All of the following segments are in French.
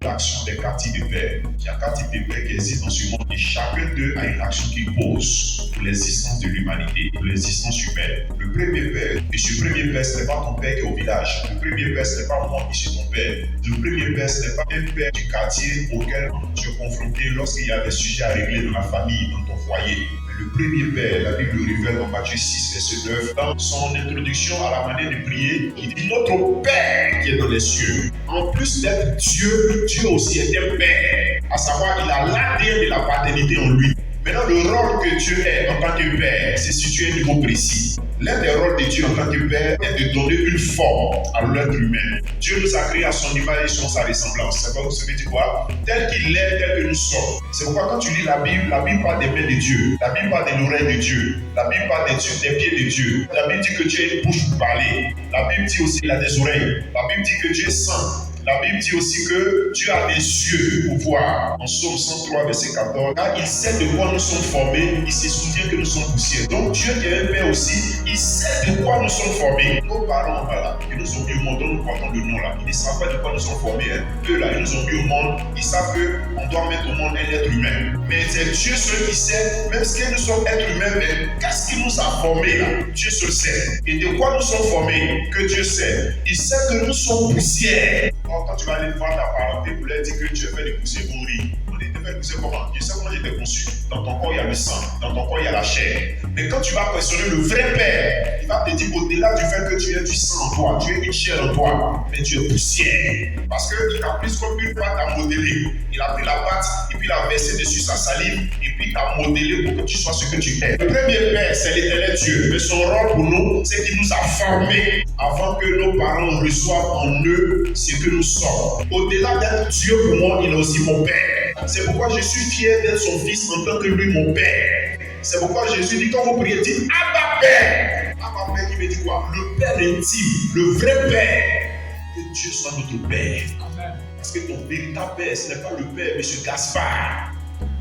l'action des 4 types de pères. Il y a 4 types de pères qui existent dans ce monde et chacun d'eux a une action qu'il pose pour l'existence de l'humanité, pour l'existence humaine. Le premier père, et ce premier père, ce n'est pas ton père qui est au village. Le premier père, ce n'est pas moi qui suis ton père. Le premier père, ce n'est pas un père du quartier auquel tu es confronté lorsqu'il y a des sujets à régler dans la famille, dans ton foyer. Le premier père, la Bible le révèle dans Matthieu 6, verset 9, dans son introduction à la manière de prier, il dit notre Père qui est dans les cieux. En plus d'être Dieu, Dieu aussi est un Père. À savoir, il a l'ADN de la paternité en lui. Maintenant, le rôle que Dieu est en tant que Père, c'est situé à un niveau précis. L'un des rôles de Dieu en tant que Père est de donner une forme à l'être humain. Dieu nous a créés à son image et sur sa ressemblance. C'est quoi, ça veut dire quoi? Tel qu'il est, tel que nous sommes. C'est pourquoi quand tu lis la Bible parle des mains de Dieu. La Bible parle de l'oreille de Dieu. La Bible parle des pieds de Dieu. La Bible dit que Dieu a une bouche pour parler. La Bible dit aussi qu'il a des oreilles. La Bible dit que Dieu sent. La Bible dit aussi que Dieu a des yeux pour voir. En Psaume 103, verset 14, car il sait de quoi nous sommes formés, il se souvient que nous sommes poussière. Donc Dieu qui est un Père aussi, il sait de quoi nous sommes formés. Nos parents, voilà, qui nous ont mis au monde, dont nous portons le nom là, ils ne savent pas de quoi nous sommes formés. Eux là, ils nous ont mis au monde, ils savent qu'on doit mettre au monde un être humain. Mais c'est Dieu seul qui sait, même ce que nous sommes êtres humains, mais qu'est-ce qui nous a formés là? Dieu seul sait. Et de quoi nous sommes formés, que Dieu sait. Il sait que nous sommes poussière. Quand tu vas aller voir ta parenté pour leur dire que tu es fait de poussière, ils vont rire. On était fait de poussière comment? Je sais comment j'étais conçu. Dans ton corps, il y a le sang. Dans ton corps, il y a la chair. Mais quand tu vas questionner le vrai Père, il va te dire au-delà du fait que tu aies du sang en toi, tu es une chair en toi, mais tu es poussière. Parce qu'il t'a pris comme une pâte à modeler. Il a pris la pâte et puis il a versé dessus sa salive et puis il t'a modelé pour que tu sois ce que tu es. Le premier Père, c'est l'Éternel Dieu. Mais son rôle pour nous, c'est qu'il nous a formés avant que nos parents reçoivent en eux ce que nous sommes. Au-delà d'être Dieu pour moi, il est aussi mon Père. C'est pourquoi je suis fier d'être son fils en tant que lui mon Père. C'est pourquoi Jésus dit quand vous priez, dites Abba Père. Abba Père qui veut dire quoi? Le Père intime, le vrai Père. Que Dieu soit notre Père. Amen. Parce que ton véritable Père, ce n'est pas le Père, M. Gaspard,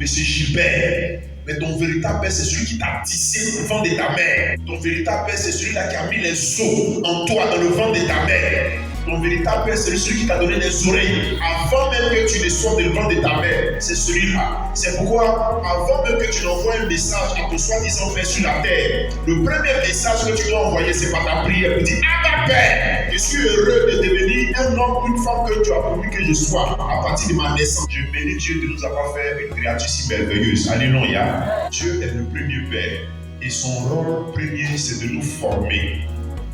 M. Gilbert. Mais ton véritable Père, c'est celui qui t'a tissé le ventre de ta mère. Ton véritable Père, c'est celui-là qui a mis les os en toi, dans le ventre de ta mère. Ton véritable Père, c'est celui qui t'a donné des oreilles. Avant même que tu ne sois dans le ventre de ta mère, c'est celui-là. C'est pourquoi, avant même que tu n'envoies un message à ton soi-disant Père sur la terre, le premier message que tu dois envoyer, c'est par ta prière pour dire Abba Père, je suis heureux de devenir un homme, une femme que tu as voulu que je sois à partir de ma naissance. Je bénis Dieu de nous avoir fait une créature si merveilleuse. Alléluia. Dieu est le premier Père et son rôle premier, c'est de nous former.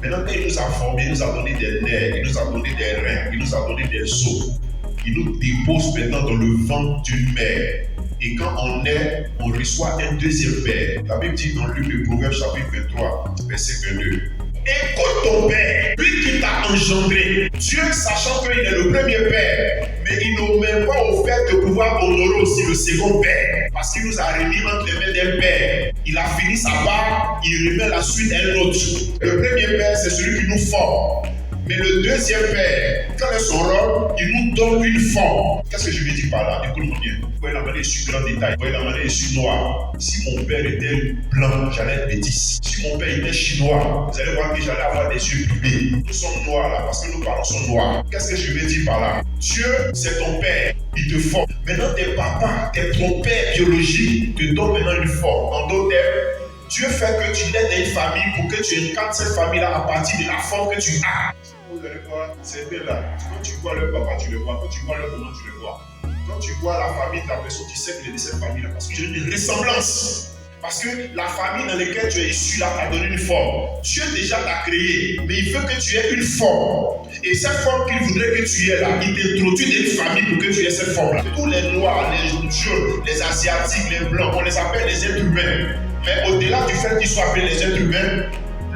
Maintenant qu'il nous a formés, il nous a donné des nerfs, il nous a donné des reins, il nous a donné des os. Il nous dépose maintenant dans le ventre d'une mère. Et quand on est, on reçoit un deuxième Père. La Bible dit dans le livre de Proverbes chapitre 23, verset 22. Écoute ton Père, lui qui t'a engendré. Dieu, sachant qu'il est le premier Père, mais il n'omet pas au fait de pouvoir honorer aussi le second Père. Parce qu'il nous a remis entre les mains d'un Père. Il a fini sa part, il remet la suite à un autre. Le premier Père, c'est celui qui nous forme. Mais le deuxième Père, quel est son rôle? Il nous donne une forme. Qu'est-ce que je veux dire par là? Écoute-moi bien. Vous voyez la manière, je suis grand détail. Vous voyez la manière, je suis noir. Si mon père était blanc, j'allais être métis. Si mon père était chinois, vous allez voir que j'allais avoir des yeux brillés. Nous sommes noirs là, parce que nos parents sont noirs. Qu'est-ce que je veux dire par là? Dieu, c'est ton Père. Il te forme. Maintenant, tes papas, ton père biologique te donne maintenant une forme. En d'autres termes, Dieu fait que tu nais dans une famille pour que tu incarnes cette famille-là à partir de la forme que tu as. Vous allez voir, c'est bien là. Quand tu vois le papa, tu le vois. Quand tu vois le maman, tu le vois. Quand tu vois la famille de la personne, tu sais qu'il est de cette famille-là. Parce que j'ai une ressemblance. Parce que la famille dans laquelle tu es issu là t'a donné une forme. Dieu déjà t'a créé, mais il veut que tu aies une forme. Et cette forme qu'il voudrait que tu aies là, il t'introduit dans une famille pour que tu aies cette forme-là. Tous les noirs, les jaunes, les asiatiques, les blancs, on les appelle les êtres humains. Mais au-delà du fait qu'ils soient appelés les êtres humains,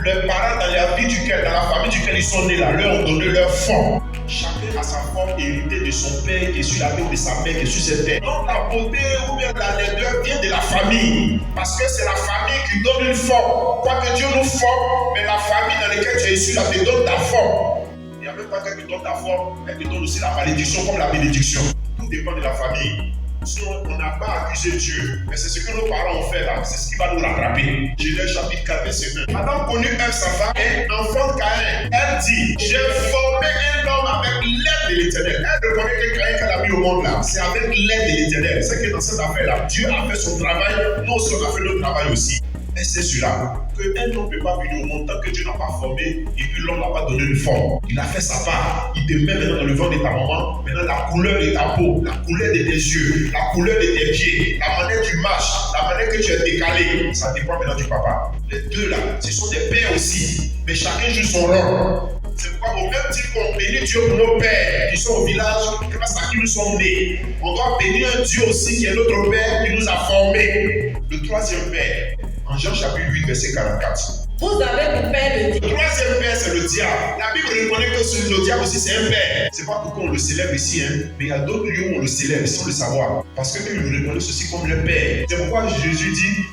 leurs parents dans la vie duquel, dans la famille duquel ils sont nés là, leur ont donné leur forme. Chacun a sa forme héritée de son père qui est sur la tête de sa mère qui est sur cette terre. Donc la beauté ou bien la laideur vient de la famille. Parce que c'est la famille qui donne une forme. Quoique Dieu nous forme, mais la famille dans laquelle tu es issu là te donne ta forme. Il n'y a même pas qu'elle te donne ta forme, elle te donne aussi la malédiction comme la bénédiction. Tout dépend de la famille. Sinon, on n'a pas accusé Dieu. Mais c'est ce que nos parents ont fait là. C'est ce qui va nous rattraper. Genèse chapitre 4, verset 1. Adam connut Ève, sa femme, et enfant de Caïn. Elle dit, j'ai formé un homme avec l'aide de l'Éternel. Elle reconnaît que Caïn qu'elle a mis au monde là, c'est avec l'aide de l'Éternel. C'est que dans cette affaire-là, Dieu a fait son travail, nous aussi on a fait notre travail aussi. Et c'est celui-là, qu'un homme ne peut pas venir au monde tant que Dieu n'a pas formé et puis l'homme n'a pas donné une forme. Il a fait sa part. Il te met maintenant dans le ventre de ta maman. Maintenant, la couleur de ta peau, la couleur de tes yeux, la couleur de tes pieds, la manière que tu marches, la manière que tu es décalé, ça dépend maintenant du papa. Les deux là, ce sont des pères aussi, mais chacun joue son rôle. C'est pourquoi au même titre qu'on bénit Dieu pour nos pères qui sont au village, grâce à qui nous sommes nés, on doit bénir un Dieu aussi qui est notre Père qui nous a formés. Le troisième Père, en Jean chapitre 8, verset 44. Vous avez pour père le diable. Le troisième père, c'est le diable. La Bible reconnaît que le diable aussi, c'est un père. C'est pas pourquoi on le célèbre ici, mais il y a d'autres lieux où on le célèbre sans le savoir. Parce que nous le reconnaissent aussi comme le père. C'est pourquoi Jésus dit,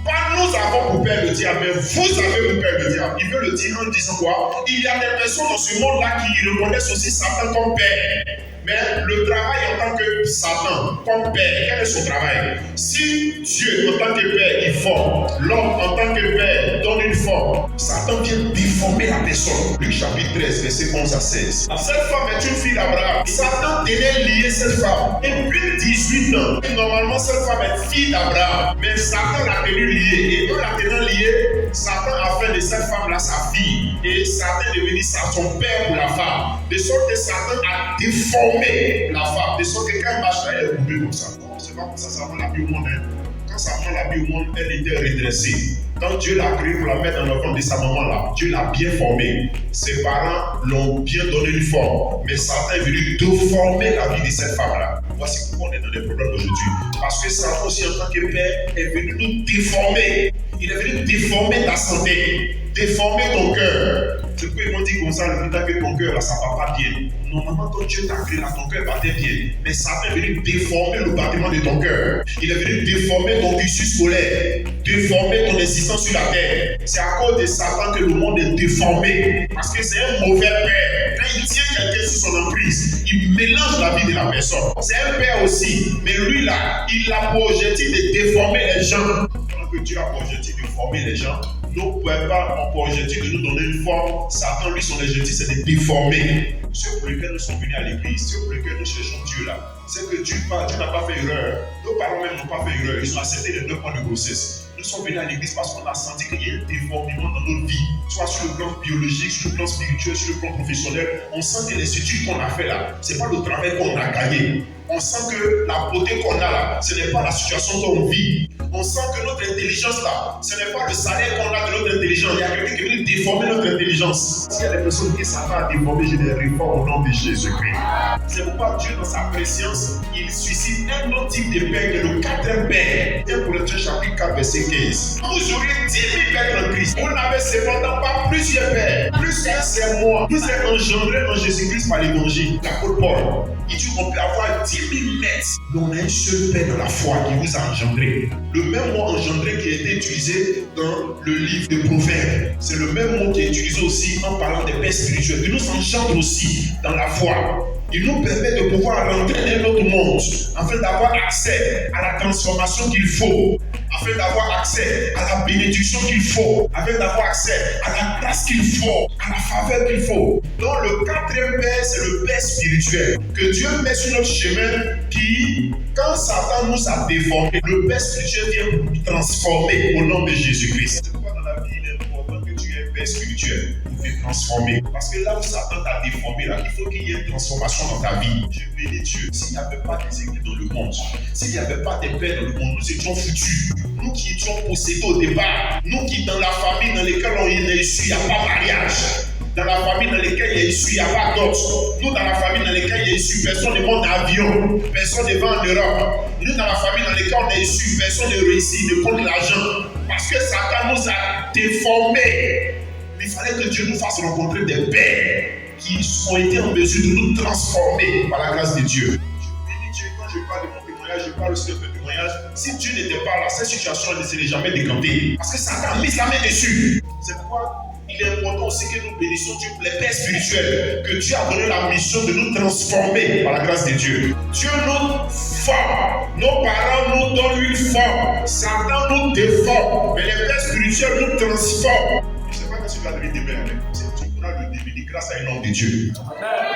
pas nous avons pour père le diable, mais vous avez pour père le diable. Il veut le dire en disant quoi? Il y a des personnes dans ce monde-là qui reconnaissent aussi Satan comme père. Mais le travail en tant que Satan, comme père, quel est son travail? Si Dieu, en tant que père, il forme, l'homme, en tant que père, donne une forme, Satan vient déformer la personne. Luc chapitre 13, verset 11 à 16. Cette femme est une fille d'Abraham. Satan tenait lié cette femme. Depuis 18 ans, et normalement, cette femme est fille d'Abraham. Mais Satan l'a tenue liée. Et en la tenant liée, Satan a fait de cette femme-là sa fille. Et Satan est devenu son père pour la femme. De sorte que Satan a déformé la femme, de sorte que quand elle marche, elle est courbée comme ça. Non, c'est pas comme ça prend la vie au monde. Quand ça prend la vie au monde, elle était redressée. Quand Dieu l'a créée pour la mettre dans le ventre de sa maman là, Dieu l'a bien formée. Ses parents l'ont bien donné une forme. Mais Satan est venu déformer la vie de cette femme-là. Voici pourquoi on est dans des problèmes aujourd'hui. Parce que Satan aussi en tant que père est venu nous déformer. Il est venu déformer ta santé, déformer ton cœur. C'est pourquoi ils m'ont dit comme ça, le temps que ton cœur là, ça ne va pas bien. Normalement, quand Dieu t'a créé là, ton cœur battait bien. Mais Satan est venu déformer le battement de ton cœur. Il est venu déformer ton cursus scolaire, déformer ton existence sur la terre. C'est à cause de Satan que le monde est déformé. Parce que c'est un mauvais père. Quand il tient quelqu'un sous son emprise, il mélange la vie de la personne. C'est un père aussi. Mais lui là, il a pour objectif de déformer les gens. Alors que Dieu a pour objectif de former les gens, nos pères ont pour objectif de nous donner une forme. Satan, lui, son objectif, c'est de déformer. Ceux pour lesquels nous sommes venus à l'église, ceux pour lesquels nous cherchons Dieu là, c'est que Dieu n'a pas fait erreur. Nos parents même n'ont pas fait erreur. Ils ont accepté les 9 mois de grossesse. Nous sommes venus à l'église parce qu'on a senti qu'il y a un déformement dans notre vie, soit sur le plan biologique, sur le plan spirituel, sur le plan professionnel. On sent que les études qu'on a fait là, ce n'est pas le travail qu'on a gagné. On sent que la beauté qu'on a là, ce n'est pas la situation qu'on vit. On sent que notre intelligence là, ce n'est pas le salaire qu'on a de notre intelligence. Il y a quelqu'un qui est venu déformer notre intelligence. S'il y a des personnes qui savent pas déformer, j'ai des réformes au nom de Jésus-Christ. C'est pourquoi Dieu, dans sa préscience, il suscite un autre type de père que le quatrième père. 1 Corinthiens chapitre 4, verset 15. Vous auriez 10 000 pères en Christ. Vous n'avez cependant pas plusieurs pères. Plus qu'un, c'est moi. Vous êtes engendrés en Jésus-Christ par l'évangile. L'apôtre Paul. Il dit qu'on peut avoir 10 000 maîtres, mais on a un seul père dans la foi qui vous a engendré. Le même mot engendré qui a été utilisé dans le livre de Proverbes, c'est le même mot qui est utilisé aussi en parlant des pères spirituels. Il nous engendre aussi dans la foi. Il nous permet de pouvoir rentrer dans notre monde afin d'avoir accès à la transformation qu'il faut, afin d'avoir accès à la bénédiction qu'il faut, afin d'avoir accès à la grâce qu'il faut, à la faveur qu'il faut. Donc le quatrième père, c'est le père spirituel que Dieu met sur notre chemin qui, quand Satan nous a déformés, le père spirituel vient nous transformer au nom de Jésus-Christ. C'est pourquoi dans la vie, il est important que tu aies un père spirituel pour te transformer. Parce que là où Satan t'a déformé, là, il faut qu'il y ait une transformation dans ta vie. Je bénis Dieu. S'il n'y avait pas des églises dans le monde, s'il n'y avait pas des pères dans le monde, nous étions foutus. Nous qui étions possédés au départ, nous qui dans la famille dans laquelle on est issu, il n'y a pas de mariage. Dans la famille dans laquelle il y a issu, il n'y a pas d'autres. Nous, dans la famille dans laquelle il y a issu, personne ne monte en avion, personne ne va en Europe. Nous, dans la famille dans laquelle on est issu, personne ne réussit, ne compte l'argent. Parce que Satan nous a déformés. Il fallait que Dieu nous fasse rencontrer des pères qui ont été en mesure de nous transformer par la grâce de Dieu. Je bénis Dieu quand je parle de mon témoignage, je parle aussi de mon témoignage. Si Dieu n'était pas là, cette situation ne serait jamais décantée. Parce que Satan a mis sa main dessus. C'est pourquoi il il est important aussi que nous bénissions Dieu pour les pères spirituels, que Dieu a donné la mission de nous transformer par la grâce de Dieu. Dieu nous forme, nos parents nous donnent une forme, Satan nous déforme, mais les pères spirituels nous transforment. Je ne sais pas ce que tu vas devenir demain, tu pourras le devenir grâce à un homme de Dieu. Amen.